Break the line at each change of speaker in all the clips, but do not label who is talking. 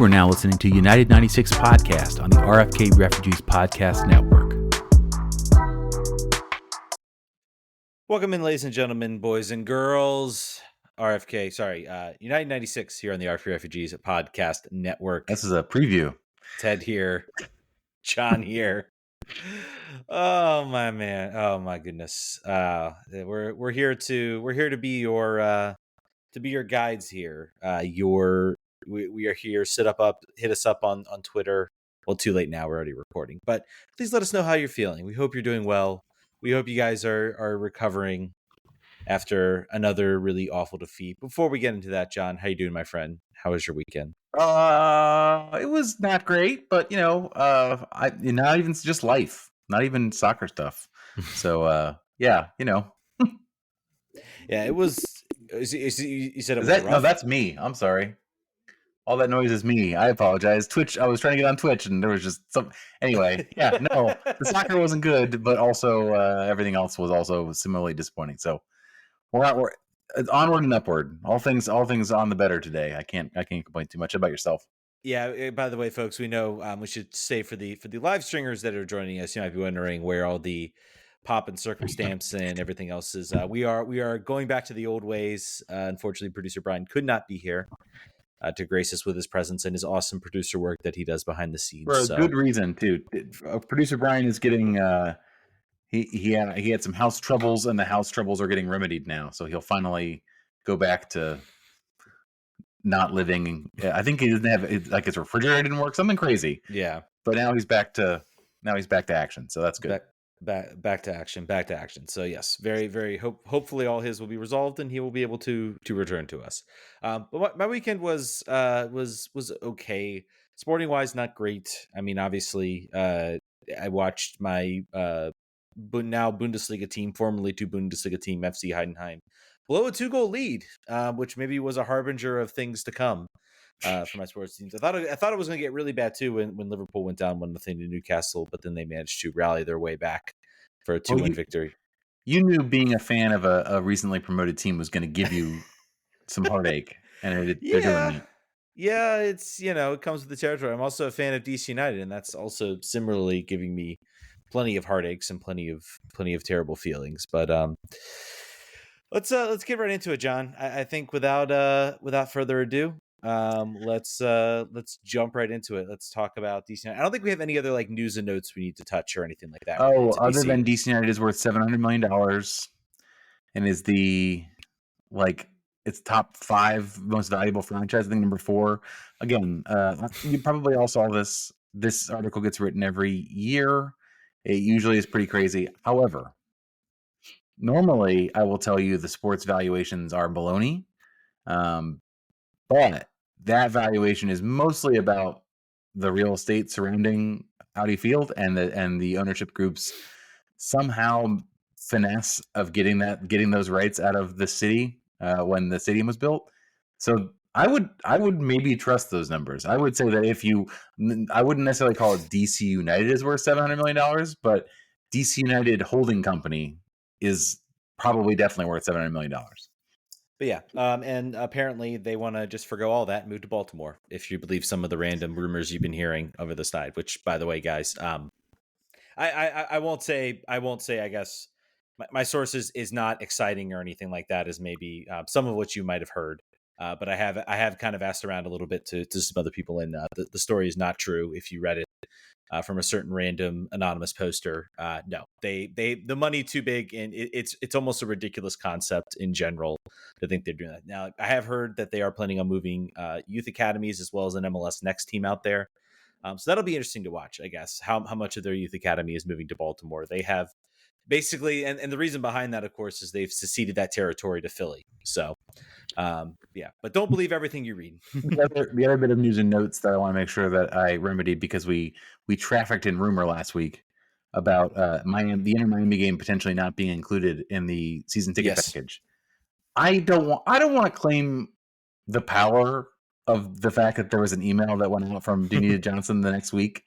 are now listening to United 96 Podcast on the RFK Refugees Podcast Network.
Welcome in, ladies and gentlemen, boys and girls. United 96 here on the RFK Refugees Podcast Network.
This is a preview.
Ted here, John here. Oh my man! Oh my goodness! We're here to be your guides here. We are here. Hit us up on Twitter. Well, too late now. We're already recording, but please let us know how you're feeling. We hope you're doing well. We hope you guys are recovering after another really awful defeat. Before we get into that, John, how you doing, my friend? How was your weekend?
It was not great, but not even just life, not even soccer stuff. So, yeah.
Yeah, it was. You said it was
rough?
No,
that's me. I'm sorry. All that noise is me. I apologize. Twitch. I was trying to get on Twitch, and there was just some. Anyway, yeah, no, the soccer wasn't good, but also everything else was also similarly disappointing. So we're onward and upward. All things on the better today. I can't complain too much. About yourself.
Yeah. By the way, folks, we know we should say for the live streamers that are joining us, you might be wondering where all the pop and circumstance and everything else is. We are going back to the old ways. Unfortunately, producer Brian could not be here to grace us with his presence and his awesome producer work that he does behind the scenes.
For a good reason too. Producer Brian is getting he had some house troubles, and the house troubles are getting remedied now. So he'll finally go back to not living. I think he doesn't have his refrigerator didn't work, something crazy.
Yeah,
but now he's back to action. So that's good.
Back to action. So yes, very, very hopefully all his will be resolved and he will be able to return to us. But my weekend was okay. Sporting wise, not great. I mean, obviously, I watched my now Bundesliga team, formerly to Bundesliga team FC Heidenheim, blow a 2-goal lead, which maybe was a harbinger of things to come. For my sports teams, I thought it was going to get really bad too when Liverpool went down 1-0 to Newcastle, but then they managed to rally their way back for a 2-1 victory. You
knew being a fan of a recently promoted team was going to give you some heartache, and they're doing that.
Yeah, it's it comes with the territory. I'm also a fan of DC United, and that's also similarly giving me plenty of heartaches and plenty of terrible feelings. But let's get right into it, John. I think without further ado. Let's jump right into it. Let's talk about DC United. I don't think we have any other news and notes we need to touch or anything like that.
Other than DC United is worth $700 million and is it's top 5 most valuable franchise. I think number 4. Again, you probably all saw this. This article gets written every year. It usually is pretty crazy. However, normally I will tell you the sports valuations are baloney. But that valuation is mostly about the real estate surrounding Audi Field and the ownership group's somehow finesse of getting those rights out of the city when the stadium was built. So I would maybe trust those numbers. I would say that I wouldn't necessarily call it DC United is worth $700 million, but DC United Holding Company is probably definitely worth $700 million.
But yeah, and apparently they want to just forgo all that and move to Baltimore, if you believe some of the random rumors you've been hearing over the side. Which, by the way, guys, I won't say. I guess my sources is not exciting or anything like that, as maybe some of what you might have heard. But I have kind of asked around a little bit to some other people, and the story is not true. If you read it from a certain random anonymous poster, no, the money too big, and it's almost a ridiculous concept in general to think they're doing that. Now, I have heard that they are planning on moving youth academies as well as an MLS Next team out there, so that'll be interesting to watch. I guess how much of their youth academy is moving to Baltimore. They have basically, and the reason behind that, of course, is they've seceded that territory to Philly. So. Yeah, but don't believe everything you read.
The other bit of news and notes that I want to make sure that I remedied, because we trafficked in rumor last week about the Inter Miami game potentially not being included in the season ticket package. I don't want to claim the power of the fact that there was an email that went out from Danita Johnson the next week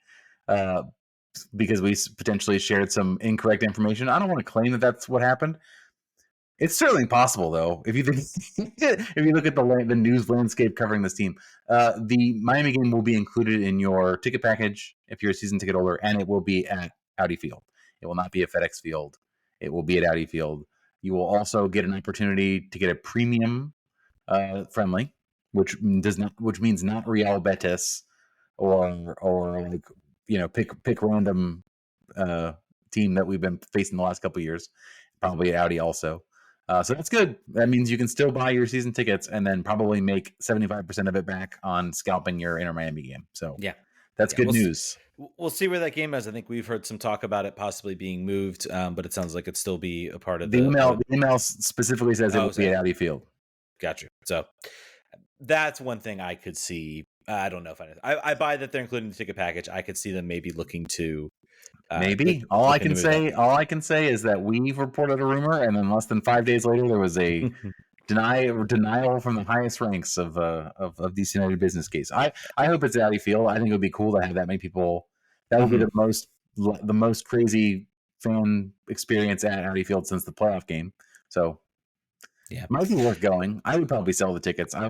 because we potentially shared some incorrect information. I don't want to claim that that's what happened. It's certainly possible, though. If you think, if you look at the news landscape covering this team, the Miami game will be included in your ticket package if you're a season ticket holder, and it will be at Audi Field. It will not be at FedEx Field. It will be at Audi Field. You will also get an opportunity to get a premium friendly, which means not Real Betis or like pick random team that we've been facing the last couple of years. Probably Audi also. So that's good. That means you can still buy your season tickets and then probably make 75% of it back on scalping your Inter Miami game. So
yeah,
that's good news.
We'll see where that game is. I think we've heard some talk about it possibly being moved, but it sounds like it'd still be a part of
the email. The email specifically says it will be at Audi Field.
Gotcha. So that's one thing I could see. I don't know if I buy that they're including the ticket package. I could see them maybe looking to.
Maybe all I can say is that we've reported a rumor, and then less than 5 days later, there was a denial from the highest ranks of DC United business case. I hope it's at Audi Field. I think it would be cool to have that many people. That would be the most crazy fan experience at Audi Field since the playoff game. So yeah, it might be worth going. I would probably sell the tickets. I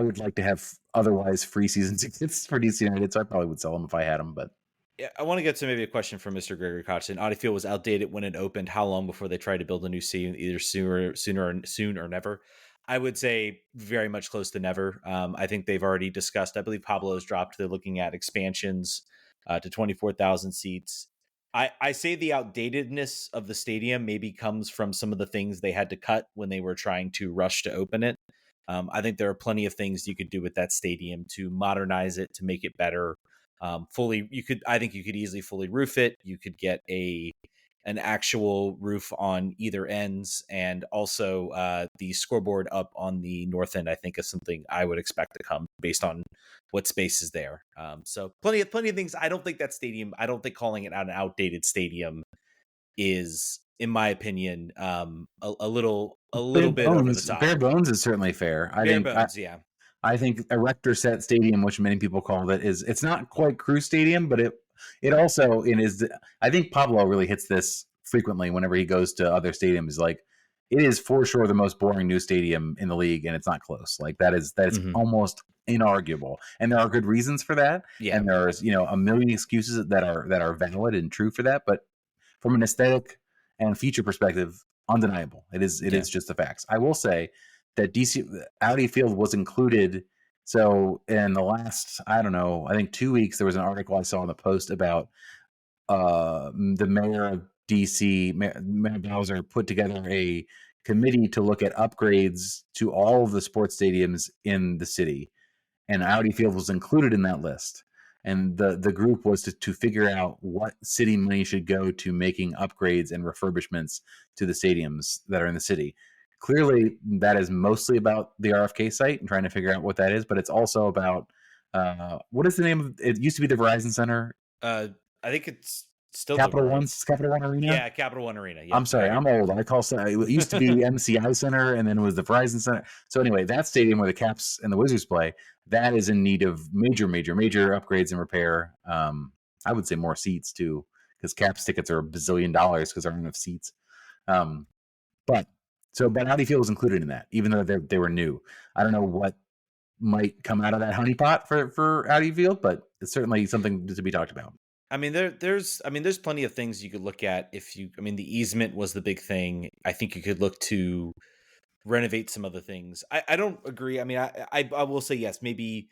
would like to have otherwise free season tickets for DC United, so I probably would sell them if I had them, but.
Yeah, I want to get to maybe a question from Mr. Gregory Kochton. Audi Field was outdated when it opened. How long before they tried to build a new stadium? Either soon or never. I would say very much close to never. I think they've already discussed. I believe Pablo's dropped. They're looking at expansions to 24,000 seats. I say the outdatedness of the stadium maybe comes from some of the things they had to cut when they were trying to rush to open it. I think there are plenty of things you could do with that stadium to modernize it, to make it better. I think you could easily fully roof it. You could get an actual roof on either ends, and also the scoreboard up on the north end, I think, is something I would expect to come based on what space is there. So plenty of things. I don't think calling it an outdated stadium is, in my opinion, a little bit over the top.
Bare bones is certainly fair.
Yeah.
I think Erector Set Stadium, which many people call it, it's not quite Crew Stadium, but it also is. I think Pablo really hits this frequently whenever he goes to other stadiums. Like, it is for sure the most boring new stadium in the league, and it's not close. Like, that is almost inarguable, and there are good reasons for that. Yeah. And there's a million excuses that are valid and true for that. But from an aesthetic and feature perspective, undeniable. It is just the facts. I will say that Audi Field was included. So in the last, I think 2 weeks, there was an article I saw in the Post about the mayor of DC, Mayor Bowser, put together a committee to look at upgrades to all of the sports stadiums in the city. And Audi Field was included in that list. And the group was to figure out what city money should go to making upgrades and refurbishments to the stadiums that are in the city. Clearly, that is mostly about the RFK site and trying to figure out what that is, but it's also about what is the name of it? Used to be the Verizon Center.
I think it's still
Capital One Arena.
Yeah, Capital One Arena. Yeah,
I'm sorry, I'm old. It used to be the MCI Center, and then it was the Verizon Center. So anyway, that stadium where the Caps and the Wizards play, that is in need of major upgrades and repair. I would say more seats too, because Caps tickets are $1 bazillion because there aren't enough seats. But Audi Field was included in that, even though they were new. I don't know what might come out of that honeypot for Audi Field, but it's certainly something to be talked about.
I mean, there's plenty of things you could look at. The easement was the big thing. I think you could look to renovate some other things. I don't agree. I mean, I will say yes, maybe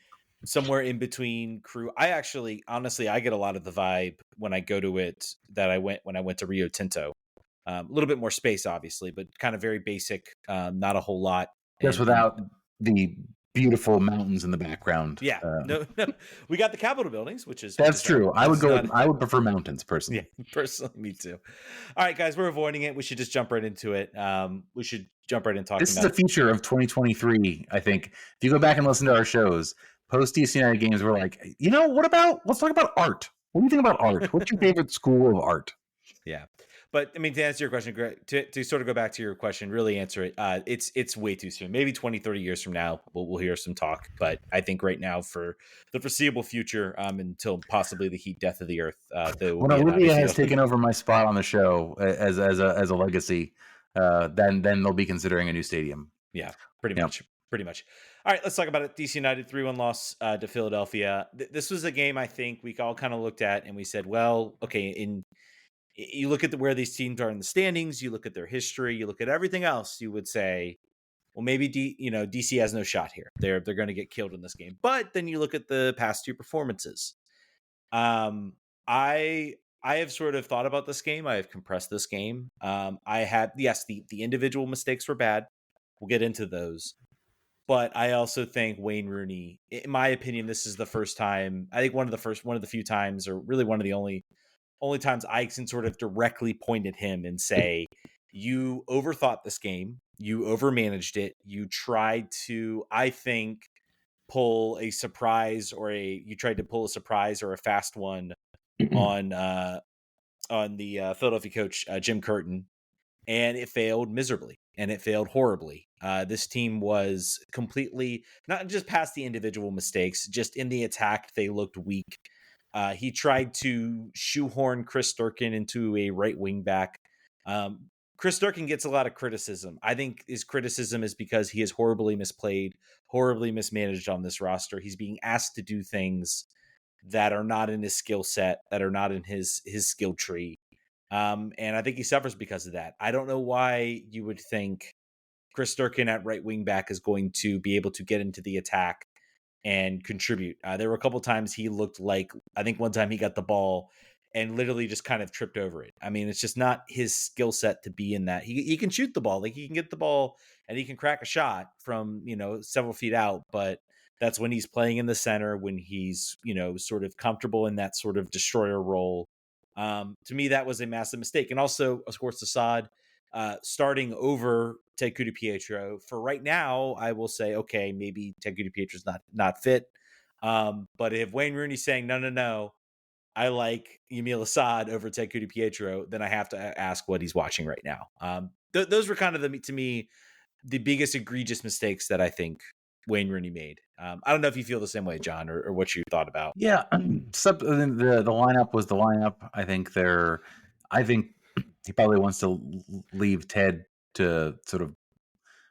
somewhere in between Crew. Honestly, I get a lot of the vibe when I go to it when I went to Rio Tinto. A little bit more space, obviously, but kind of very basic, not a whole lot.
Just without the beautiful mountains in the background.
Yeah, no, we got the Capitol buildings,
that's true. I would prefer mountains personally.
Yeah, personally, me too. All right, guys, we're avoiding it. We should just jump right into it. We should jump right in talking.
This is a feature of 2023. I think if you go back and listen to our shows, post DC United games, we're like, let's talk about art. What do you think about art? What's your favorite school of art?
Yeah. But I mean, to answer your question, Greg, to sort of go back to your question, really answer it, it's way too soon. Maybe 20, 30 years from now, we'll hear some talk. But I think right now, for the foreseeable future, until possibly the heat death of the earth,
Olivia has taken over my spot on the show as a legacy. then they'll be considering a new stadium.
Yeah, pretty
Yep.
much. Pretty much. All right, let's talk about it. DC United 3-1 loss to Philadelphia. This was a game I think we all kind of looked at and we said, well, okay, you look at where these teams are in the standings, you look at their history, you look at everything else, you would say, well, maybe DC has no shot here. They're going to get killed in this game. But then you look at the past two performances. I have sort of thought about this game. I have compressed this game. I had the individual mistakes were bad. We'll get into those. But I also think Wayne Rooney, in my opinion, this is the first time. I think one of the few times, or really one of the only times I can sort of directly point at him and say, you overthought this game, you overmanaged it, you tried to, I think, pull a surprise you tried to pull a surprise or a fast one on the Philadelphia coach Jim Curtin, and it failed miserably and it failed horribly. This team was completely not just past the individual mistakes, just in the attack they looked weak. He tried to shoehorn Chris Durkin into a right wing back. Chris Durkin gets a lot of criticism. I think his criticism is because he is horribly misplayed, horribly mismanaged on this roster. He's being asked to do things that are not in his skill set, that are not in his skill tree. And I think he suffers because of that. I don't know why you would think Chris Durkin at right wing back is going to be able to get into the attack and contribute. There were a couple times he looked like, I think one time he got the ball and literally just kind of tripped over it. I mean, it's just not his skill set to be in that. He can shoot the ball, like he can get the ball and he can crack a shot from, several feet out, but that's when he's playing in the center, when he's, sort of comfortable in that sort of destroyer role. To me, that was a massive mistake. And also, of course, Assad starting over Ted Ku-Dipietro. For right now, I will say, okay, maybe Ted Ku-Dipietro's not fit. But if Wayne Rooney's saying, no, I like Emil Assad over Ted Ku-Dipietro, then I have to ask what he's watching right now. Those were kind of, to me, the biggest egregious mistakes that I think Wayne Rooney made. I don't know if you feel the same way, John, or what you thought about.
Yeah, the lineup was the lineup. I think he probably wants to leave Ted to sort of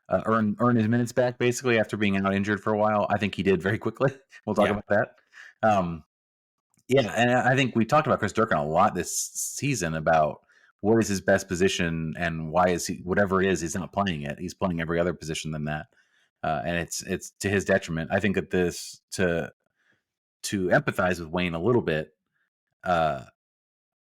earn his minutes back, basically, after being out injured for a while. I think he did very quickly. We'll talk about that. Yeah, and I think we talked about Chris Durkin a lot this season about what is his best position and why is he, whatever it is, he's not playing it. He's playing every other position than that, and it's to his detriment. I think that this to empathize with Wayne a little bit, the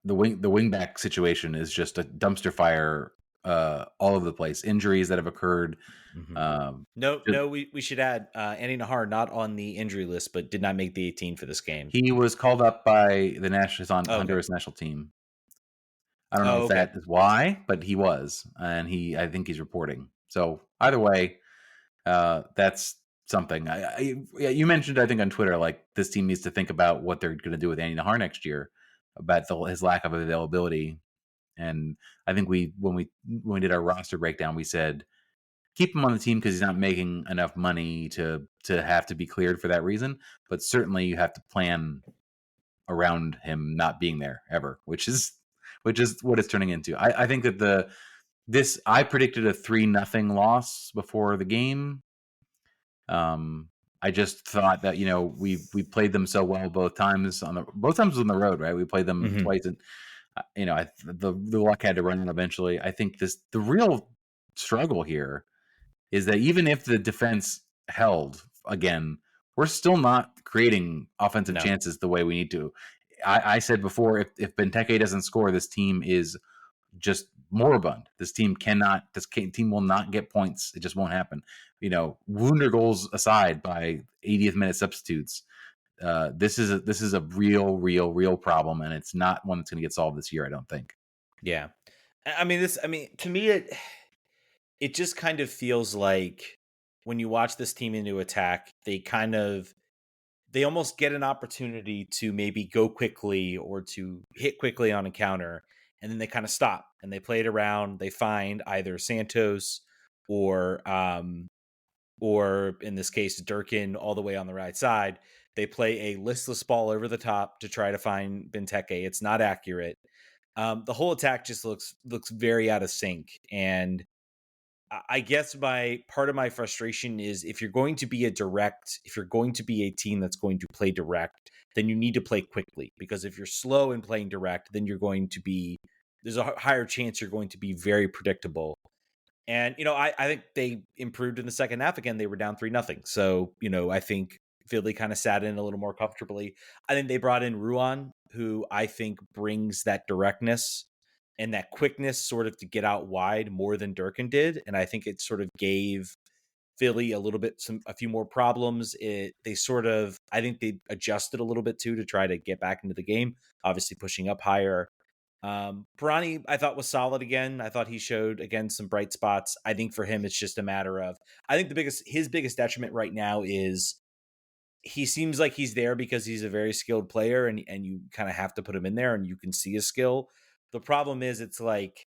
wingback situation is just a dumpster fire all over the place. Injuries that have occurred.
Mm-hmm. We should add Andy Nahar not on the injury list, but did not make the 18 for this game.
He was called up by the Honduras national team. I don't know if that is why, but he was, and I think he's reporting. So either way, that's something. You mentioned, I think, on Twitter, like this team needs to think about what they're going to do with Andy Nahar next year, about his lack of availability. And I think when we did our roster breakdown, we said keep him on the team because he's not making enough money to have to be cleared for that reason. But certainly you have to plan around him not being there ever, which is what it's turning into. I think that I predicted a 3-0 loss before the game. I just thought that we played them so well both times on the road, right? We played them twice, and the luck had to run out eventually. I think the real struggle here is that even if the defense held again, we're still not creating offensive chances the way we need to. I said before, if Benteke doesn't score, this team is just moribund. This team will not get points. It just won't happen. Wunder goals aside by 80th minute substitutes. This is a real problem, and it's not one that's going to get solved this year, I don't think.
Yeah. To me, it just kind of feels like when you watch this team into attack, they almost get an opportunity to maybe go quickly or to hit quickly on a counter, and then they kind of stop and they play it around. They find either Santos or in this case, Durkin all the way on the right side. They play a listless ball over the top to try to find Benteke. It's not accurate. The whole attack just looks very out of sync. And I guess part of my frustration is if you're going to be a team that's going to play direct, then you need to play quickly, because if you're slow in playing direct, then there's a higher chance you're going to be very predictable. And, I think they improved in the second half. Again, they were down 3-0. So, I think Philly kind of sat in a little more comfortably. I think they brought in Ruan, who I think brings that directness and that quickness sort of to get out wide more than Durkin did. And I think it sort of gave Philly a few more problems. I think they adjusted a little bit too to try to get back into the game, obviously pushing up higher. Pirani, I thought, was solid again. I thought he showed, again, some bright spots. I think for him, it's just a matter of, I think his biggest detriment right now is he seems like he's there because he's a very skilled player, and you kind of have to put him in there and you can see his skill. The problem is, it's like,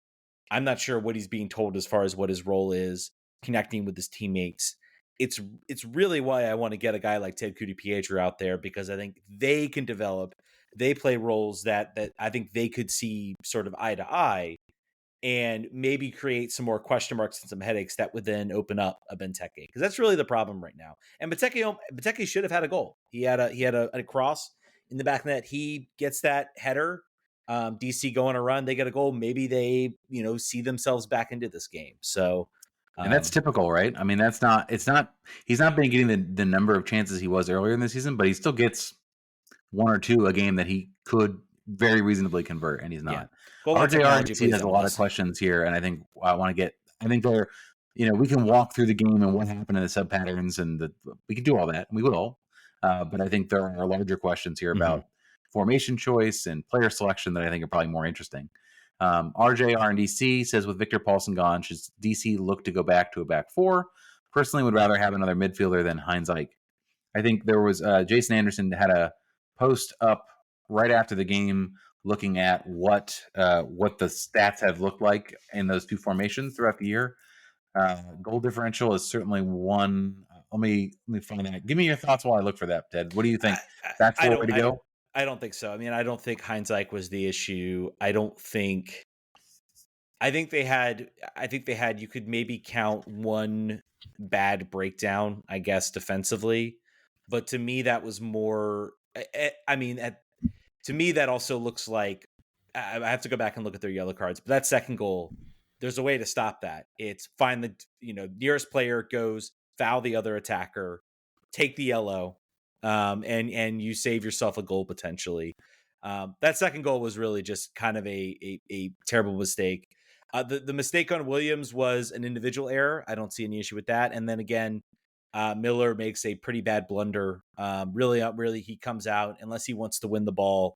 I'm not sure what he's being told as far as what his role is, connecting with his teammates. It's really why I want to get a guy like Ted Ku-Dipietro out there, because I think they can develop. They play roles that I think they could see sort of eye to eye, and maybe create some more question marks and some headaches that would then open up a Benteke, because that's really the problem right now. And Benteke should have had a goal. He had a cross in the back of the net. He gets that header. DC go on a run. They get a goal. Maybe they see themselves back into this game. So.
And that's typical, right? I mean, he's not been getting the number of chances he was earlier in the season, but he still gets one or two a game that he could very reasonably convert, and he's not. Yeah. Well, RJR has a lot of questions here, and I think they're, we can walk through the game and what happened in the sub patterns, and we can do all that, and we will. But I think there are larger questions here about formation choice and player selection that I think are probably more interesting. RJR and DC says, with Victor Paulson gone, should DC look to go back to a back four? Personally, would rather have another midfielder than Heinz Ike. I think there was Jason Anderson had a post up right after the game looking at what the stats have looked like in those two formations throughout the year. Goal differential is certainly one. Let me find that. Give me your thoughts while I look for that, Ted. What do you think? That's the way to go?
I don't think so. I mean, I don't think Heinz Ike was the issue. I think they had, you could maybe count one bad breakdown, I guess, defensively. But to me, that was more, to me, that also looks like, I have to go back and look at their yellow cards, but that second goal, there's a way to stop that. It's find the, nearest player goes, foul the other attacker, take the yellow, and you save yourself a goal potentially. That second goal was really just kind of a terrible mistake. The mistake on Williams was an individual error. I don't see any issue with that. And then again, Miller makes a pretty bad blunder. Really, he comes out unless he wants to win the ball.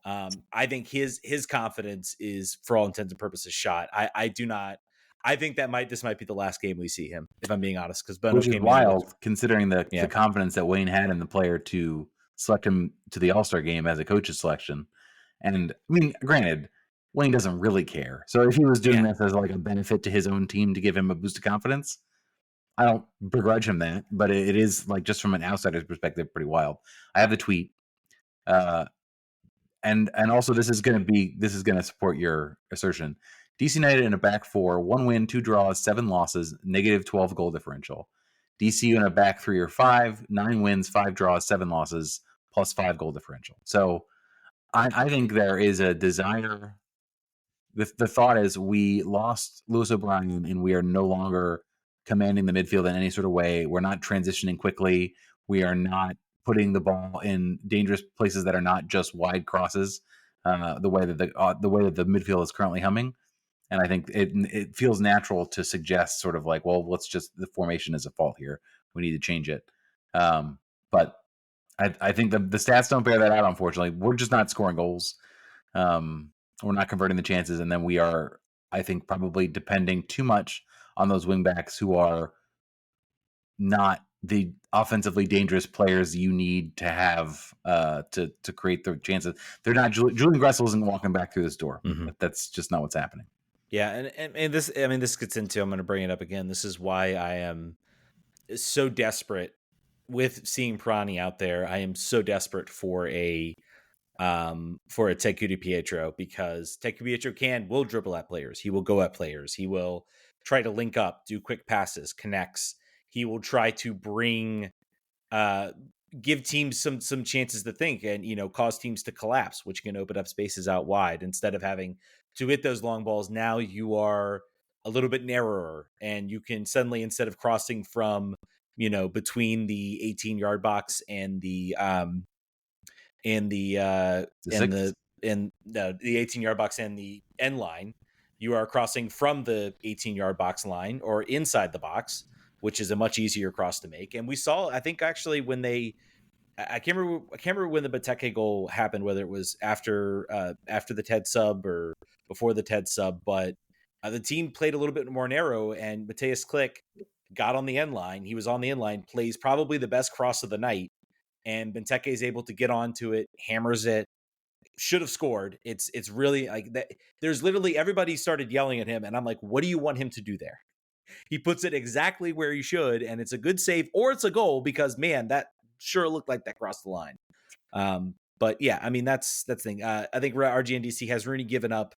I think his confidence is, for all intents and purposes, shot. I do not. I think this might be the last game we see him, if I'm being honest, because
Which is wild considering the confidence that Wayne had in the player to select him to the All-Star game as a coach's selection. And I mean, granted, Wayne doesn't really care. So if he was doing this as like a benefit to his own team to give him a boost of confidence, I don't begrudge him that. But it is, like, just from an outsider's perspective, pretty wild. I have the tweet. And also this is going to support your assertion. DC United in a back four, 1 win, 2 draws, 7 losses, negative 12 goal differential. DC in a back 3 or 5, 9 wins, 5 draws, 7 losses, plus 5 goal differential. So I think there is a desire. The thought is we lost Lewis O'Brien and we are no longer commanding the midfield in any sort of way. We're not transitioning quickly. We are not putting the ball in dangerous places that are not just wide crosses, the way that the midfield is currently humming. And I think it feels natural to suggest sort of like, well, the formation is a fault here. We need to change it. But I think the stats don't bear that out, unfortunately. We're just not scoring goals. We're not converting the chances. And then we are, I think, probably depending too much on those wingbacks who are not the offensively dangerous players you need to have to create the chances. They're not. Julian Gressel isn't walking back through this door. Mm-hmm. That's just not what's happening.
Yeah, and this, I mean, this gets into, I'm going to bring it up again. This is why I am so desperate with seeing Pirani out there. I am so desperate for a for a Ted Ku-Dipietro, because Ted Ku-Dipietro will dribble at players. He will go at players. He will try to link up, do quick passes, connects. He will try to give teams some chances to think, and cause teams to collapse, which can open up spaces out wide. Instead of having to hit those long balls, now you are a little bit narrower, and you can suddenly, instead of crossing from between the 18-yard box and the 18-yard box and the end line, you are crossing from the 18-yard box line or inside the box, which is a much easier cross to make. And we saw, I think, actually, when I can't remember when the Benteke goal happened, whether it was after the Ted sub or before the Ted sub, but the team played a little bit more narrow, and Mateus Klick got on the end line. He was on the end line, plays probably the best cross of the night, and Benteke is able to get onto it, hammers it, should have scored. It's really like that. There's literally everybody started yelling at him, and I'm like, what do you want him to do there? He puts it exactly where he should, and it's a good save, or it's a goal, because man, that sure looked like that crossed the line. But yeah, I mean, that's the thing. I think RGNDC has Rooney given up.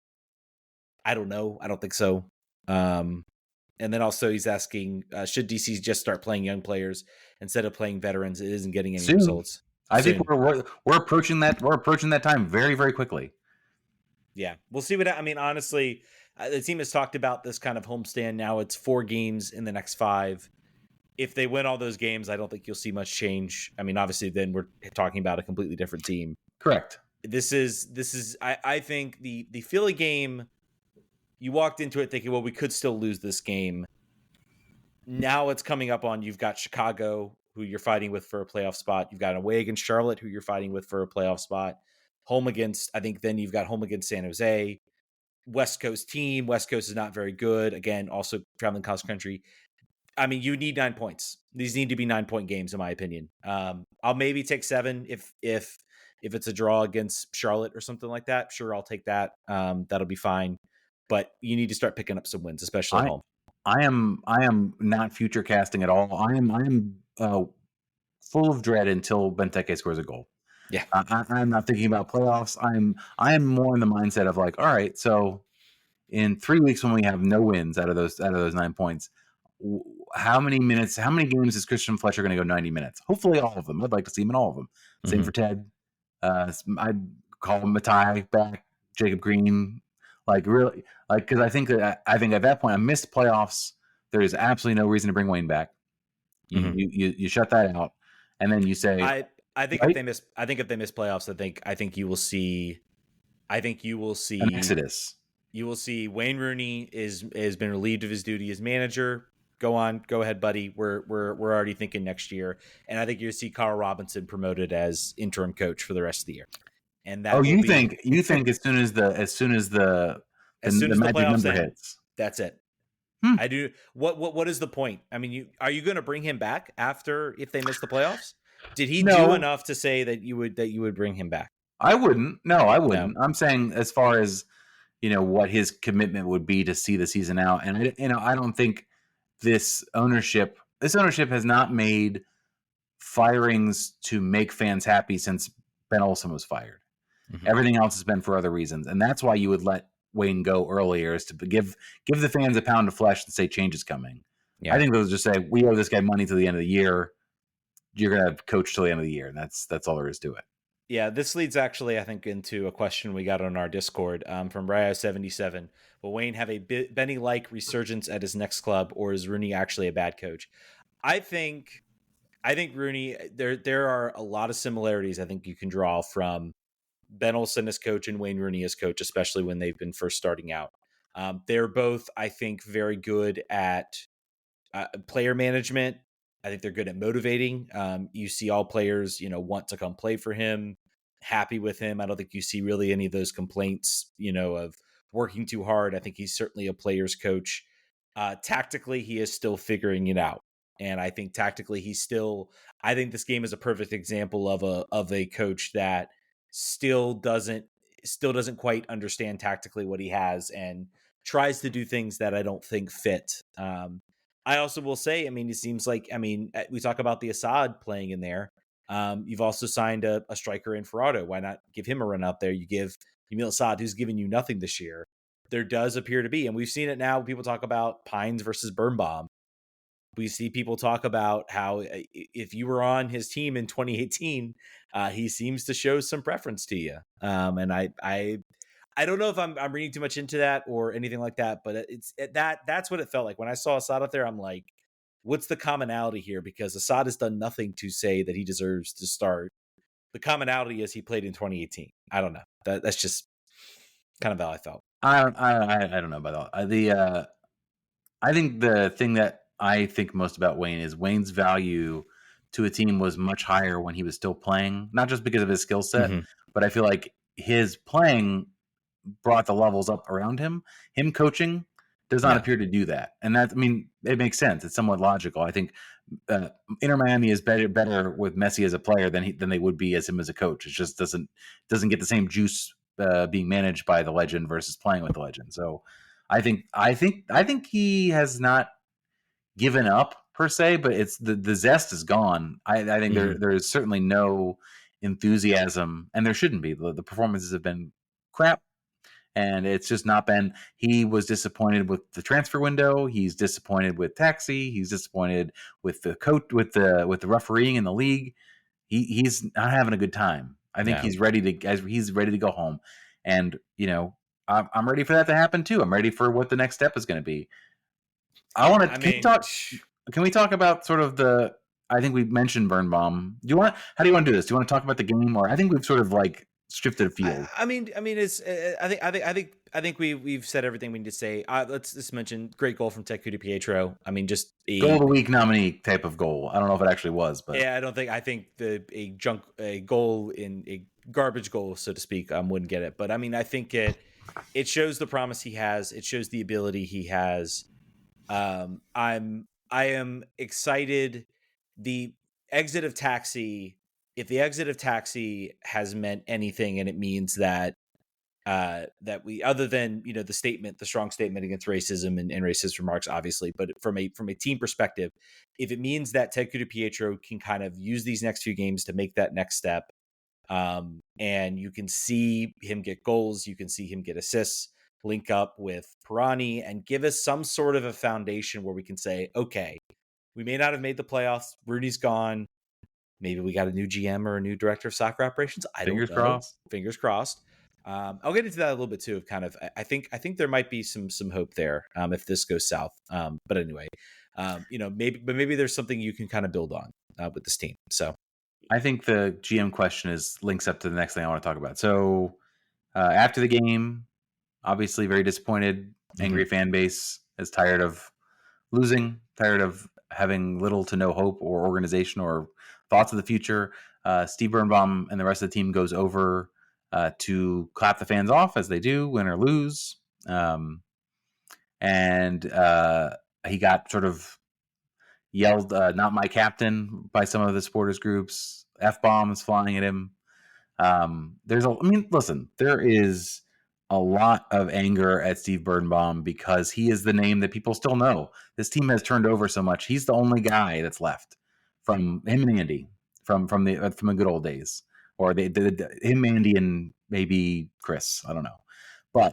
I don't know. I don't think so. And then also he's asking, should DC just start playing young players instead of playing veterans? It isn't getting any results.
I think we're approaching that. We're approaching that time very, very quickly.
Yeah, we'll see what I mean. Honestly, the team has talked about this kind of homestand. Now it's 4 games in the next 5. If they win all those games, I don't think you'll see much change. I mean, obviously, then we're talking about a completely different team.
Correct.
This is. I think the Philly game, you walked into it thinking, well, we could still lose this game. Now it's coming up on, you've got Chicago, who you're fighting with for a playoff spot. You've got away against Charlotte, who you're fighting with for a playoff spot. Home against, I think then you've got home against San Jose. West Coast team. West Coast is not very good. Again, also traveling cross country. I mean, you need 9 points. These need to be 9-point games, in my opinion. I'll maybe take 7 if it's a draw against Charlotte or something like that. Sure, I'll take that. That'll be fine. But you need to start picking up some wins, especially at home.
I am not future casting at all. I am full of dread until Benteke scores a goal.
Yeah,
I'm not thinking about playoffs. I am more in the mindset of like, all right, so in 3 weeks when we have no wins out of those 9 points, how many games is Christian Fletcher going to go 90 minutes? Hopefully all of them. I'd like to see him in all of them. Same for Ted. I'd call Matai back, Jacob Green, like really, like, because I think at that point, I missed playoffs. There is absolutely no reason to bring Wayne back. You shut that out, and then you say,
I think right? if they miss playoffs, I think you will see
an exodus.
You will see Wayne Rooney has been relieved of his duty as manager. Go ahead, buddy. We're already thinking next year, and I think you'll see Carl Robinson promoted as interim coach for the rest of the year. And that
you think as soon as the magic number hits,
that's it. I do. What is the point? I mean, are you going to bring him back after if they miss the playoffs? Did he do enough to say that you would bring him back?
I wouldn't. No, I wouldn't. No. I'm saying as far as what his commitment would be to see the season out, and I don't think this ownership has not made firings to make fans happy since Ben Olsen was fired. Everything else has been for other reasons, and that's why you would let Wayne go earlier, is to give the fans a pound of flesh and say change is coming. Yeah. I think they'll just say, we owe this guy money to the end of the year. You're going to coach till the end of the year, and that's all there is to it.
Yeah, this leads actually, I think, into a question we got on our Discord from Raya77. Will Wayne have a Benny-like resurgence at his next club, or is Rooney actually a bad coach? I think Rooney, there are a lot of similarities I think you can draw from Ben Olsen as coach and Wayne Rooney as coach, especially when they've been first starting out. They're both, I think, very good at player management. I think they're good at motivating. You see all players, want to come play for him, happy with him. I don't think you see really any of those complaints, of working too hard. I think he's certainly a player's coach. Tactically, he is still figuring it out. And I think tactically, I think this game is a perfect example of a coach that still doesn't quite understand tactically what he has and tries to do things that I don't think fit. I also will say, it seems like, we talk about the Assad playing in there. You've also signed a striker in Ferrado. Why not give him a run out there? You give Emil Assad, who's given you nothing this year. There does appear to be, and we've seen it now. People talk about Pines versus Birnbaum. We see people talk about how if you were on his team in 2018, he seems to show some preference to you. And I don't know if I'm reading too much into that or anything like that, but that's what it felt like when I saw Assad up there. I'm like, what's the commonality here? Because Assad has done nothing to say that he deserves to start. The commonality is he played in 2018. I don't know. That's just kind of how I felt.
I don't know about that. I think the thing that I think most about Wayne is Wayne's value to a team was much higher when he was still playing, not just because of his skill set, but I feel like his playing brought the levels up around him. Him coaching does not appear to do that. And that, I mean, it makes sense. It's somewhat logical. I think Inter Miami is better with Messi as a player than they would be as him as a coach. It just doesn't get the same juice being managed by the legend versus playing with the legend. So I think he has not given up per se, but it's the zest is gone. I think there is certainly no enthusiasm, and there shouldn't be. The performances have been crap, and it's just not been. He was disappointed with the transfer window. He's disappointed with Taxi. He's disappointed with the coach, with the refereeing in the league. He's not having a good time. I think he's ready to go home, and I'm ready for that to happen too. I'm ready for what the next step is going to be. Can we talk about sort of the? I think we mentioned Birnbaum. How do you want to do this? Do you want to talk about the game, or I think we've sort of like shifted a field.
I mean, it's. I think we've said everything we need to say. Let's just mention great goal from Ted Ku-Dipietro. I mean, just
goal of the week nominee type of goal. I don't know if it actually was, but
yeah, I think a goal in a garbage goal, so to speak, wouldn't get it. But I mean, I think it shows the promise he has. It shows the ability he has. I am excited. The exit of Taxi. If the exit of Taxi has meant anything, and it means that we, other than the strong statement against racism and racist remarks, obviously, but from a team perspective, if it means that Ted Ku-Dipietro can kind of use these next few games to make that next step, and you can see him get goals, you can see him get assists, link up with Pirani, and give us some sort of a foundation where we can say, okay, we may not have made the playoffs. Rooney's gone. Maybe we got a new GM or a new director of soccer operations.
Fingers crossed.
Fingers crossed. I'll get into that a little bit too. Of kind of, I think there might be some hope there if this goes south. But anyway, maybe there's something you can kind of build on with this team. So
I think the GM question links up to the next thing I want to talk about. So after the game, obviously very disappointed, angry fan base is tired of losing, tired of having little to no hope or organization or thoughts of the future. Steve Birnbaum and the rest of the team goes over to clap the fans off, as they do, win or lose. And he got sort of yelled, "Not my captain," by some of the supporters groups. F-bombs flying at him. There is a lot of anger at Steve Birnbaum because he is the name that people still know. This team has turned over so much. He's the only guy that's left from him and Andy from the good old days, or him, Andy, and maybe Chris. I don't know, but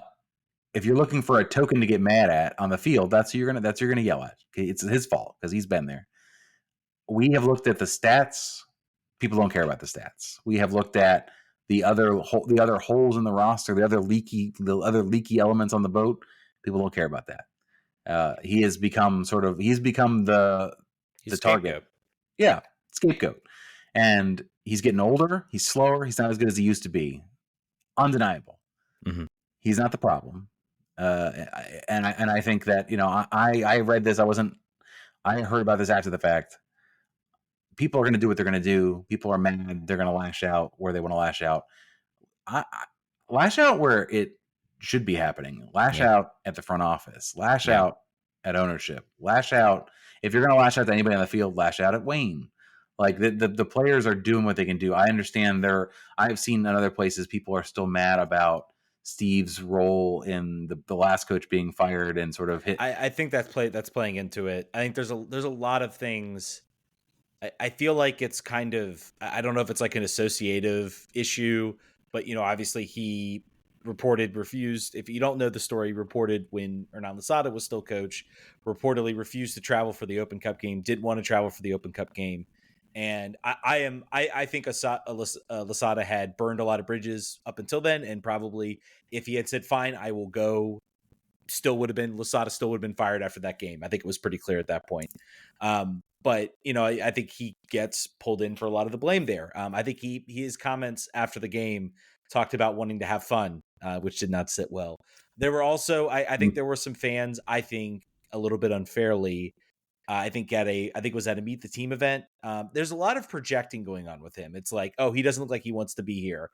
if you're looking for a token to get mad at on the field, that's who you're gonna yell at. Okay? It's his fault because he's been there. We have looked at the stats. People don't care about the stats. We have looked at the other holes in the roster, the other leaky elements on the boat. People don't care about that. He's become the target. Yeah, scapegoat. And he's getting older. He's slower. He's not as good as he used to be. Undeniable.
Mm-hmm.
He's not the problem. And I think that I read this. I heard about this after the fact. People are going to do what they're going to do. People are mad. They're going to lash out where they want to lash out. Lash out where it should be happening. Lash out at the front office. Lash out at ownership. Lash out. If you're going to lash out to anybody on the field, lash out at Wayne. Like the players are doing what they can do. I understand I've seen in other places people are still mad about Steve's role in the last coach being fired and sort of hit.
I think that's playing into it. I think there's a lot of things. I feel like it's kind of, I don't know if it's like an associative issue, but, obviously he refused. If you don't know the story, reported when Hernan Losada was still coach, reportedly refused to travel for the Open Cup game, didn't want to travel for the Open Cup game. And I think Losada had burned a lot of bridges up until then. And probably if he had said, fine, I will go, Losada still would have been fired after that game. I think it was pretty clear at that point. But, I think he gets pulled in for a lot of the blame there. I think his comments after the game talked about wanting to have fun, which did not sit well. There were also, I think there were some fans, I think a little bit unfairly, I think it was at a Meet the Team event. There's a lot of projecting going on with him. It's like, oh, he doesn't look like he wants to be here.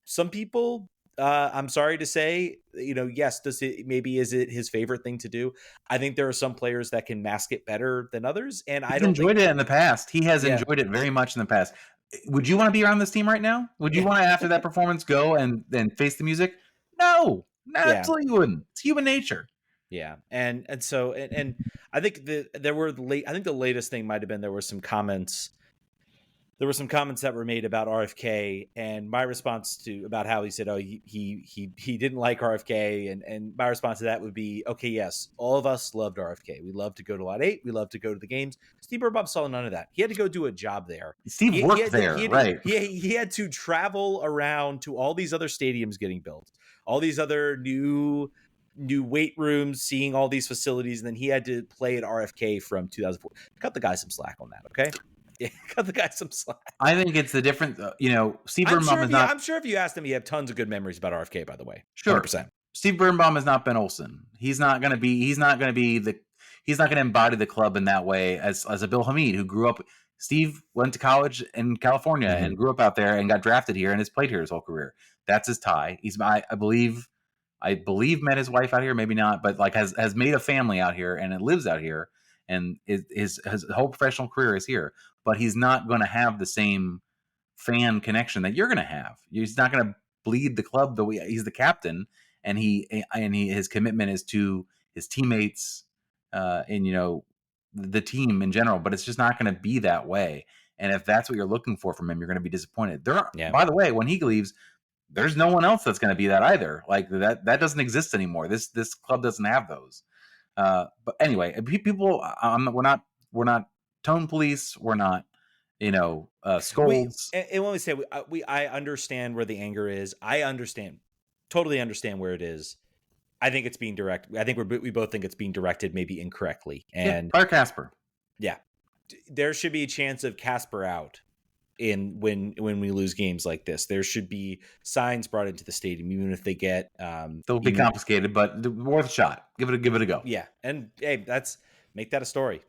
Some people, I'm sorry to say, yes, is it his favorite thing to do? I think there are some players that can mask it better than others. And I don't
enjoyed it in the past. He has enjoyed it very much in the past. Would you want to be around this team right now? Would you want to, after that performance, go and face the music? No, absolutely wouldn't. It's human nature.
Yeah. And so, I think the latest thing might've been, there were some comments that were made about RFK, and my response about how he said, oh, he didn't like RFK. And my response to that would be, okay, yes, all of us loved RFK. We loved to go to Lot 8. We loved to go to the games. Steve Birnbaum saw none of that. He had to go do a job there.
Steve worked there, right?
He had to travel around to all these other stadiums getting built, all these other new weight rooms, seeing all these facilities. And then he had to play at RFK from 2004. Cut the guy some slack on that. Okay. Yeah, cut the guy some slack.
I think it's the difference. Steve Birnbaum is not.
I'm sure if you asked him, he had tons of good memories about RFK. By the way,
sure. 100%. Steve Birnbaum is not Ben Olsen. He's not going to embody the club in that way as a Bill Hamid, who grew up. Steve went to college in California and grew up out there and got drafted here and has played here his whole career. That's his tie. I believe met his wife out here, maybe not, but like has made a family out here and it lives out here, and his whole professional career is here. But he's not going to have the same fan connection that you're going to have. He's not going to bleed the club the way he's the captain, and his commitment is to his teammates and the team in general. But it's just not going to be that way. And if that's what you're looking for from him, you're going to be disappointed. By the way, when he leaves, there's no one else that's going to be that either. Like that doesn't exist anymore. This club doesn't have those. But anyway, people, we're not tone police. We're not, scolds.
And when we say I understand where the anger is. I totally understand where it is. I think it's being directed. I think we both think it's being directed maybe incorrectly. And
fire Casper.
Yeah, there should be a chance of Casper out when we lose games like this. There should be signs brought into the stadium, even if they get
they'll be confiscated, but worth a shot. Give it a go.
Yeah, and hey, make that a story.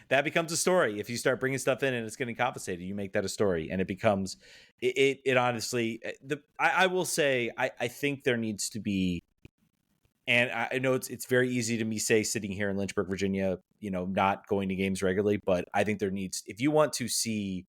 That becomes a story. If you start bringing stuff in and it's getting compensated, you make that a story, and it becomes it honestly. I will say I think there needs to be, and I know it's very easy to me say sitting here in Lynchburg, Virginia, not going to games regularly, but I think if you want to see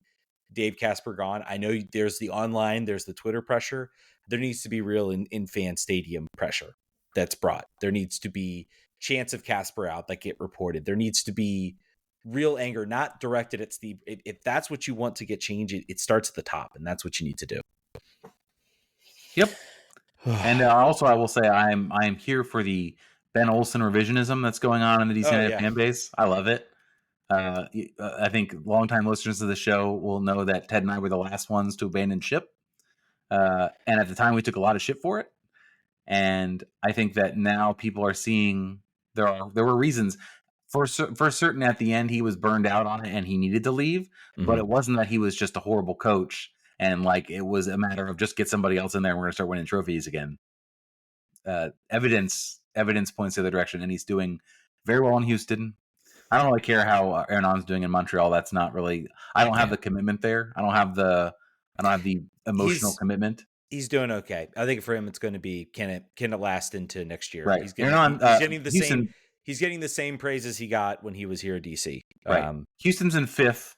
Dave Casper gone, I know there's the online, there's the Twitter pressure. There needs to be real in fan stadium pressure that's brought. There needs to be chance of Casper out that get reported. There needs to be real anger, not directed at Steve. If that's what you want to get change, it starts at the top, and that's what you need to do.
Yep. And also, I will say I am here for the Ben Olsen revisionism that's going on in the DC United fan base. I love it. I think longtime listeners of the show will know that Ted and I were the last ones to abandon ship. And at the time, we took a lot of shit for it. And I think that now people are seeing there were reasons for certain. At the end, he was burned out on it and he needed to leave. Mm-hmm. But it wasn't that he was just a horrible coach and like it was a matter of just get somebody else in there and we're going to start winning trophies again. Evidence points the other direction, and he's doing very well in Houston. I don't really care how Hernan's doing in Montreal. That's not really. I don't have the commitment there. I don't have the emotional commitment.
He's doing okay. I think for him, it's going to be can it last into next year?
Right.
He's getting the same praises he got when he was here at DC.
Right. Houston's in 5th.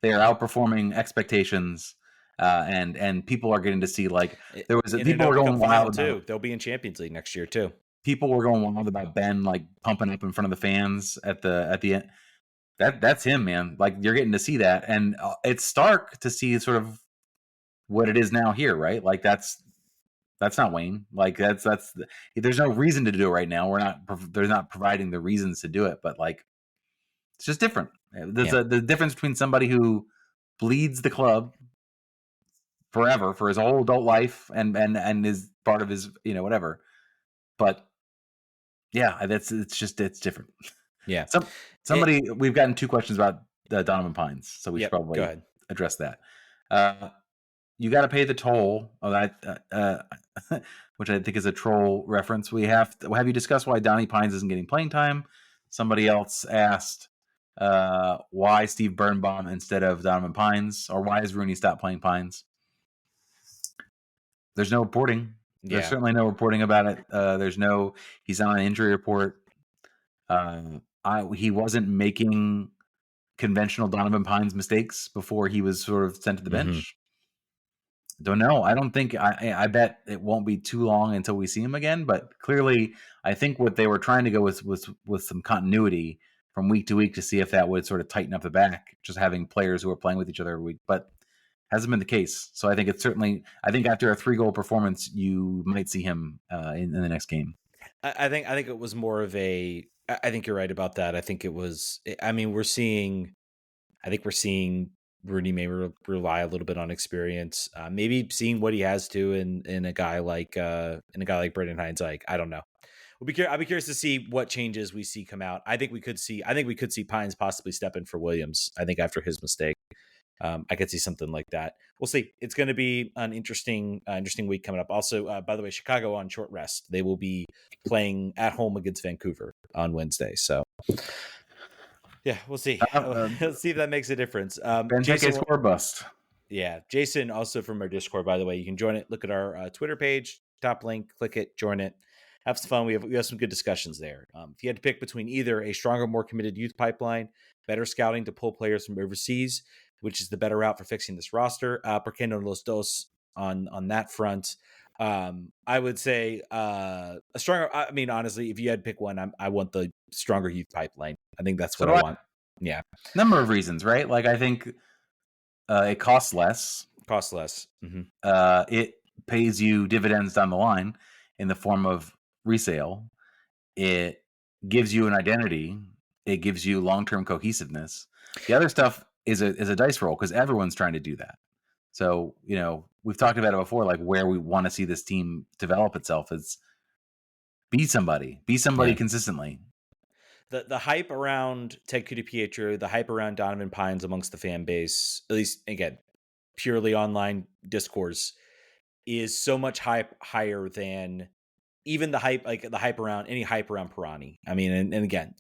They are outperforming expectations, and people are getting to see like there was people were going wild
too. They'll be in Champions League next year too.
People were going wild about Ben like pumping up in front of the fans at the end. that's him, man. Like you're getting to see that, and it's stark to see sort of what it is now here, right? Like that's not Wayne. Like there's no reason to do it right now. There's not providing the reasons to do it, but like it's just different. There's the difference between somebody who bleeds the club forever for his whole adult life and is part of his whatever, but yeah, it's different.
Yeah.
We've gotten 2 questions about Donovan Pines, so we should probably
go ahead.
address that. You got to pay the toll of that, which I think is a troll reference. Have you discussed why Donnie Pines isn't getting playing time? Somebody else asked why Steve Birnbaum instead of Donovan Pines, or why has Rooney stopped playing Pines? There's no reporting. There's certainly no reporting about it. He's on an injury report. He wasn't making conventional Donovan Pines mistakes before he was sort of sent to the bench. Don't know. I don't think I bet it won't be too long until we see him again, but clearly I think what they were trying to go with some continuity from week to week to see if that would sort of tighten up the back, just having players who are playing with each other every week, but hasn't been the case. So I think I think after a 3-goal performance, you might see him in the next game.
I think it was more of I think you're right about that. I think it was, I mean, we're seeing Rooney may rely a little bit on experience, maybe seeing what he has to in a guy like Brendan Hines. Like, I don't know. I'll be curious to see what changes we see come out. I think we could see Pines possibly step in for Williams. I think after his mistake, I could see something like that. We'll see. It's going to be an interesting week coming up. Also, by the way, Chicago on short rest. They will be playing at home against Vancouver on Wednesday. So, yeah, we'll see. Let's see if that makes a difference.
Jason score bust.
Yeah, Jason, also from our Discord, by the way, you can join it. Look at our Twitter page, top link, click it, join it. Have some fun. We have some good discussions there. If you had to pick between either a stronger, more committed youth pipeline, better scouting to pull players from overseas, which is the better route for fixing this roster, ¿por qué no los dos on that front? I would say a stronger. I mean, honestly, if you had to pick one, I want the stronger youth pipeline. I think that's what I want. Yeah,
number of reasons, right? Like I think it costs less.
Mm-hmm.
It pays you dividends down the line in the form of resale. It gives you an identity. It gives you long-term cohesiveness. The other stuff is a dice roll because everyone's trying to do that. So, we've talked about it before, like where we want to see this team develop itself is be somebody consistently.
The hype around Ted Ku-Dipietro, the hype around Donovan Pines amongst the fan base, at least again, purely online discourse, is so much higher than even the hype around Pirani. I mean, and again,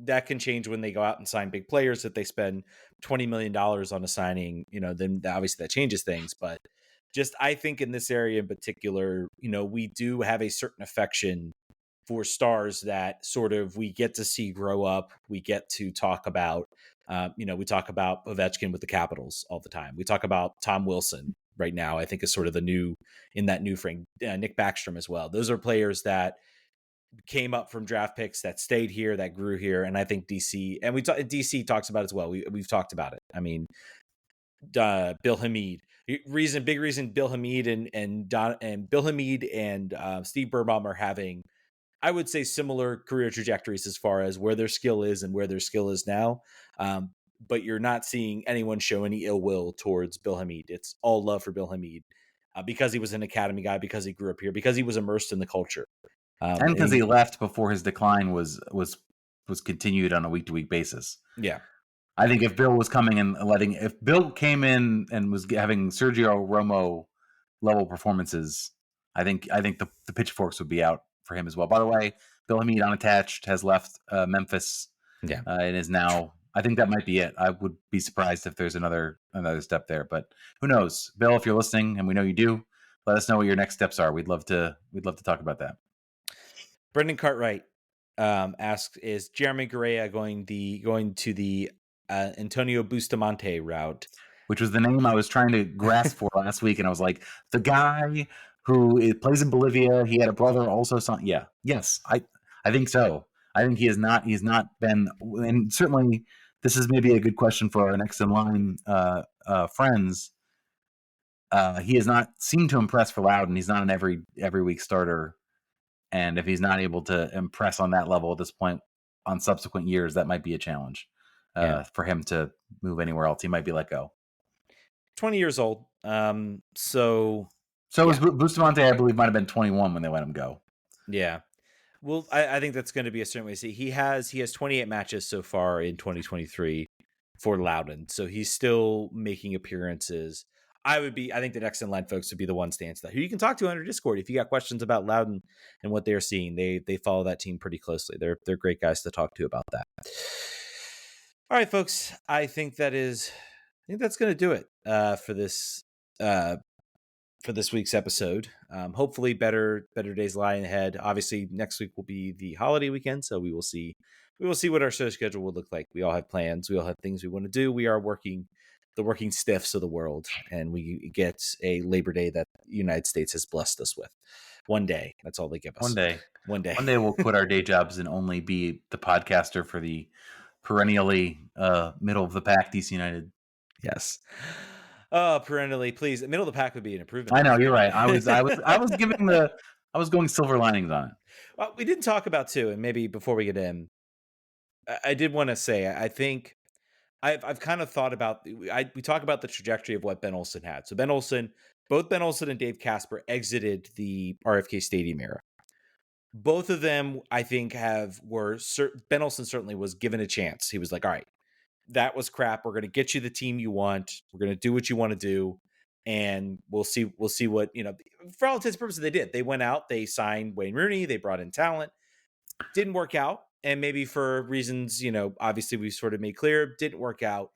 that can change when they go out and sign big players. If they spend $20 million on a signing, then obviously that changes things. But just, I think in this area in particular, we do have a certain affection for stars that sort of we get to see grow up. We get to talk about, we talk about Ovechkin with the Capitals all the time. We talk about Tom Wilson right now, I think is sort of in that new frame. Nick Backstrom as well. Those are players that came up from draft picks that stayed here, that grew here. And I think DC, and DC talks about it as well. We've talked about it. I mean, Bill Hamid, big reason Bill Hamid and Bill Hamid and Steve Birnbaum are having, I would say, similar career trajectories as far as where their skill is and where their skill is now. But you're not seeing anyone show any ill will towards Bill Hamid. It's all love for Bill Hamid because he was an academy guy, because he grew up here, because he was immersed in the culture.
And because he left before his decline was continued on a week-to-week basis.
Yeah.
I think if Bill was coming and if Bill came in and was having Sergio Romo level performances, I think the pitchforks would be out for him as well. By the way, Bill Hamid, unattached, has left Memphis.
Yeah.
And is now, I think that might be it. I would be surprised if there's another step there, but who knows? Bill, if you're listening, and we know you do, let us know what your next steps are. We'd love to talk about that.
Brendan Cartwright asks, is Jeremy Correa going to the Antonio Bustamante route?
Which was the name I was trying to grasp for last week, and I was like, the guy who plays in Bolivia, he had a brother also. Yes, I think so. I think he's not been, and certainly this is maybe a good question for our next in line friends. He has not seemed to impress for Loudon. He's not an every week starter, and if he's not able to impress on that level at this point on subsequent years, that might be a challenge for him to move anywhere else. He might be let go.
20 years old. So
was Bustamante, I believe, might have been 21 when they let him go.
Yeah. Well, I think that's going to be a certain way to see. He has 28 matches so far in 2023 for Loudon, so he's still making appearances. I think the next in line folks would be the ones to answer that. Who you can talk to on our Discord if you got questions about Loudon and what they're seeing. They follow that team pretty closely. They're great guys to talk to about that. All right, folks. I think that's going to do it for this week's episode. Hopefully better days lying ahead. Obviously next week will be the holiday weekend, so we will see what our show schedule will look like. We all have plans, we all have things we want to do. We are working stiffs of the world, and we get a Labor Day that the United States has blessed us with. One day, that's all they give us.
One day we'll quit our day jobs and only be the podcaster for the perennially middle of the pack DC United.
Yes. Oh, perennially, please. Middle of the pack would be an improvement.
I know, you're right. I was going silver linings on it.
Well, we didn't talk about too, and maybe before we get in, I did want to say, I think I've kind of thought about, we talk about the trajectory of what Ben Olsen had. So both Ben Olsen and Dave Casper exited the RFK Stadium era. Both of them, I think, Ben Olsen certainly was given a chance. He was like, all right, that was crap. We're going to get you the team you want. We're going to do what you want to do. And we'll see what, for all intents and purposes, they did. They went out, they signed Wayne Rooney, they brought in talent. Didn't work out. And maybe for reasons, obviously we've sort of made clear, didn't work out.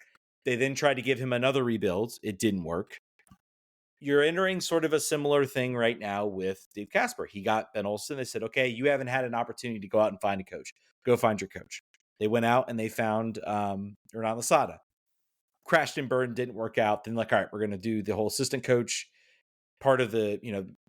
They then tried to give him another rebuild. It didn't work. You're entering sort of a similar thing right now with Dave Casper. He got Ben Olsen. They said, okay, you haven't had an opportunity to go out and find a coach. Go find your coach. They went out and they found Hernan Losada. Crashed and burned, didn't work out. Then all right, we're going to do the whole assistant coach part of the,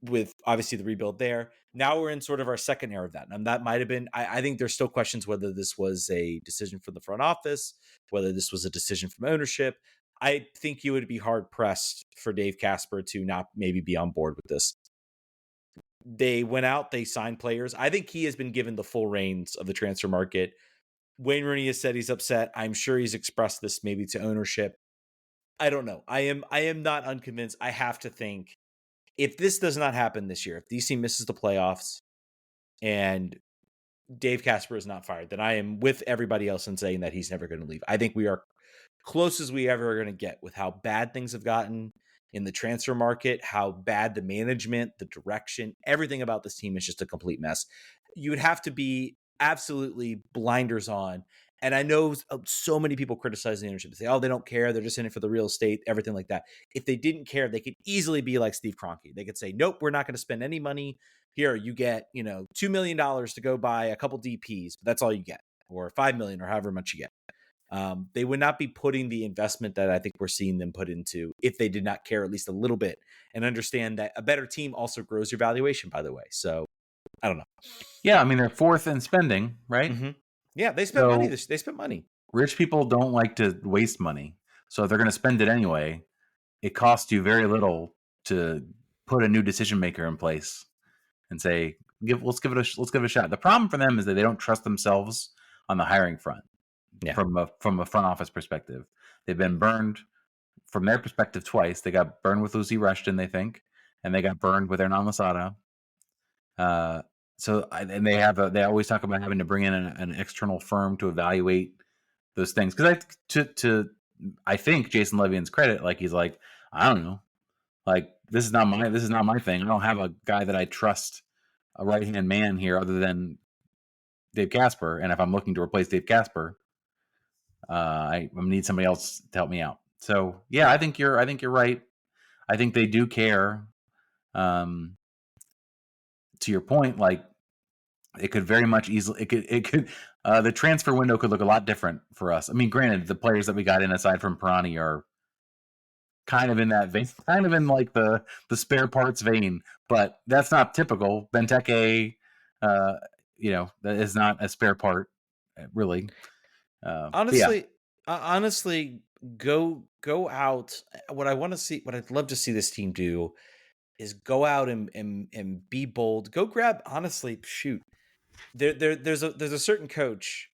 with obviously the rebuild there. Now we're in sort of our second era of that. And that might've been, I think there's still questions whether this was a decision from the front office, whether this was a decision from ownership. I think you would be hard pressed for Dave Casper to not maybe be on board with this. They went out, they signed players. I think he has been given the full reins of the transfer market. Wayne Rooney has said he's upset. I'm sure he's expressed this maybe to ownership. I don't know. I am not unconvinced. I have to think if this does not happen this year, if DC misses the playoffs and Dave Casper is not fired, then I am with everybody else in saying that he's never going to leave. I think we are close as we ever are going to get with how bad things have gotten in the transfer market, how bad the management, the direction, everything about this team is just a complete mess. You would have to be absolutely blinders on. And I know so many people criticize the ownership. They say, oh, they don't care. They're just in it for the real estate, everything like that. If they didn't care, they could easily be like Steve Kroenke. They could say, nope, we're not going to spend any money. Here, you get, $2 million to go buy a couple DPs, but that's all you get, or $5 million or however much you get. They would not be putting the investment that I think we're seeing them put into if they did not care at least a little bit and understand that a better team also grows your valuation, by the way. So I don't know.
Yeah, I mean, they're fourth in spending, right?
Mm-hmm. Yeah, they spent money. They spent money.
Rich people don't like to waste money. So if they're going to spend it anyway, it costs you very little to put a new decision maker in place and say, let's give it a shot. The problem for them is that they don't trust themselves on the hiring front. Yeah. From a front office perspective. They've been burned from their perspective twice. They got burned with Lucy Rushton, they think, and they got burned with Hernan Losada. And they always talk about having to bring in an external firm to evaluate those things. Because I think Jason Levian's credit, like he's like, I don't know, like this is not my thing. I don't have a guy that I trust, a right hand man here other than Dave Casper. And if I'm looking to replace Dave Casper, I need somebody else to help me out. So yeah, I think you're right. I think they do care. To your point, like it could very much easily, the transfer window could look a lot different for us. I mean, granted, the players that we got in aside from Pirani are kind of in that vein, kind of in like the spare parts vein, but that's not typical. Benteke, that is not a spare part, really.
Honestly, Honestly, go out. What I want to see, what I'd love to see this team do is go out and be bold. Go grab, honestly, shoot. There's a certain coach.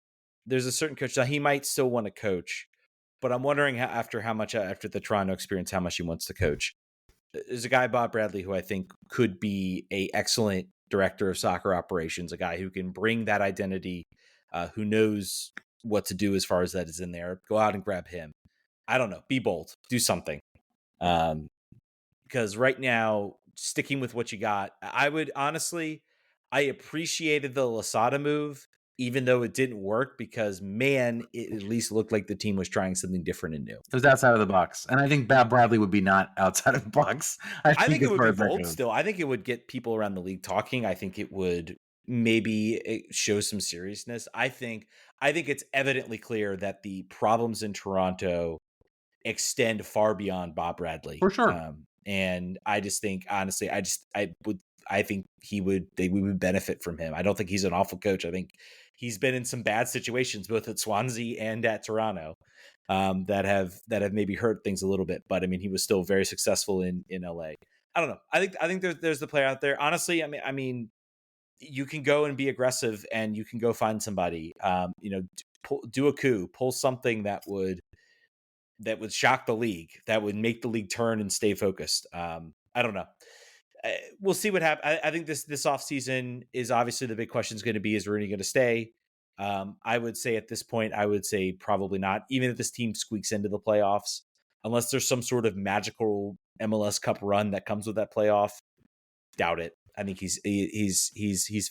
There's a certain coach. Now he might still want to coach, but I'm wondering after the Toronto experience, how much he wants to coach. There's a guy, Bob Bradley, who I think could be a excellent director of soccer operations, a guy who can bring that identity, who knows what to do as far as that is in there. Go out and grab him. I don't know. Be bold. Do something. Because right now, sticking with what you got, I would honestly, I appreciated the Losada move, even though it didn't work, because man, it at least looked like the team was trying something different and new.
It was outside of the box. And I think Bob Bradley would be not outside of the box.
I think it would be bold still. I think it would get people around the league talking. I think it would maybe show some seriousness. I think it's evidently clear that the problems in Toronto extend far beyond Bob Bradley.
For sure.
And I just think, honestly, I think they would benefit from him. I don't think he's an awful coach. I think he's been in some bad situations, both at Swansea and at Toronto, that have maybe hurt things a little bit. But I mean, he was still very successful in LA. I don't know. I think there's the player out there. Honestly, I mean, you can go and be aggressive, and you can go find somebody. Do a coup, pull something that would shock the league, that would make the league turn and stay focused. I don't know. We'll see what happens. I think this offseason is obviously the big question is going to be, is Rooney going to stay? I would say at this point, probably not. Even if this team squeaks into the playoffs, unless there's some sort of magical MLS Cup run that comes with that playoff, doubt it. I think he's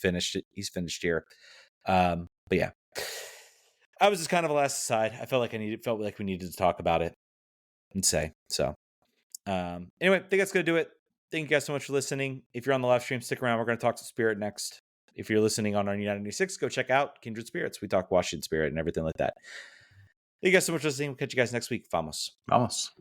finished. He's finished here. But yeah, I was just kind of a last aside. I felt like we needed to talk about it and say so. Anyway, I think that's going to do it. Thank you guys so much for listening. If you're on the live stream, stick around. We're going to talk to Spirit next. If you're listening on our United 96, go check out Kindred Spirits. We talk Washington Spirit and everything like that. Thank you guys so much for listening. We'll catch you guys next week. Vamos.
Vamos.